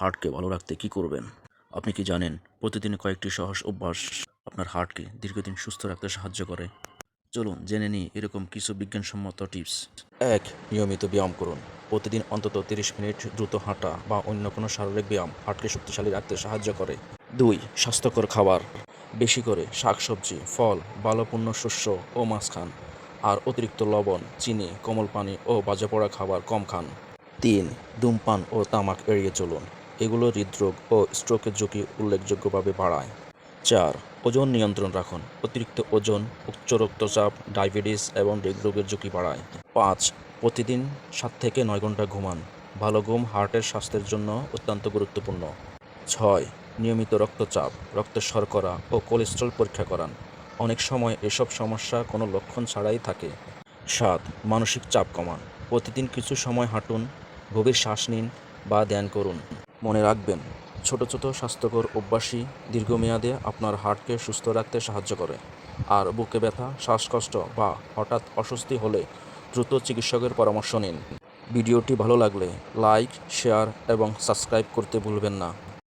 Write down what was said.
হার্টকে ভালো রাখতে কী করবেন? আপনি কি জানেন প্রতিদিন কয়েকটি সহজ অভ্যাস আপনার হার্টকে দীর্ঘদিন সুস্থ রাখতে সাহায্য করে? চলুন জেনে নিই এরকম কিছু বিজ্ঞানসম্মত টিপস। ১. নিয়মিত ব্যায়াম করুন। প্রতিদিন অন্তত ৩০ মিনিট দ্রুত হাঁটা বা অন্য কোনো শারীরিক ব্যায়াম হার্টকে শক্তিশালী রাখতে সাহায্য করে। ২. স্বাস্থ্যকর খাবার। বেশি করে শাকসবজি, ফল, ভালো পূর্ণ শস্য ও মাছ খান। আর অতিরিক্ত লবণ, চিনি, কোমল পানি ও বাজে পড়া খাবার কম খান। ৩. ধূমপান ও তামাক এড়িয়ে চলুন। এগুলো হৃদরোগ ও স্ট্রোকের ঝুঁকি উল্লেখযোগ্যভাবে বাড়ায়। ৪. ওজন নিয়ন্ত্রণ রাখুন। অতিরিক্ত ওজন উচ্চ রক্তচাপ, ডায়াবেটিস এবং হৃদরোগের ঝুঁকি বাড়ায়। ৫. প্রতিদিন ৭ থেকে ৯ ঘন্টা ঘুমান। ভালো ঘুম হার্টের স্বাস্থ্যের জন্য অত্যন্ত গুরুত্বপূর্ণ। ৬. নিয়মিত রক্তচাপ, রক্তের শর্করা ও কোলেস্টেরল পরীক্ষা করান। অনেক সময় এসব সমস্যা কোনো লক্ষণ ছাড়াই থাকে। ৭. মানসিক চাপ কমান। প্রতিদিন কিছু সময় হাঁটুন, গভীর শ্বাস নিন বা ধ্যান করুন। মনে রাখবেন, ছোট ছোট স্বাস্থ্যকর অভ্যাসই দীর্ঘমেয়াদে আপনার হার্টকে সুস্থ রাখতে সাহায্য করে। আর বুকে ব্যথা, শ্বাসকষ্ট বা হঠাৎ অস্বস্তি হলে দ্রুত চিকিৎসকের পরামর্শ নিন। ভিডিওটি ভালো লাগলে লাইক, শেয়ার এবং সাবস্ক্রাইব করতে ভুলবেন না।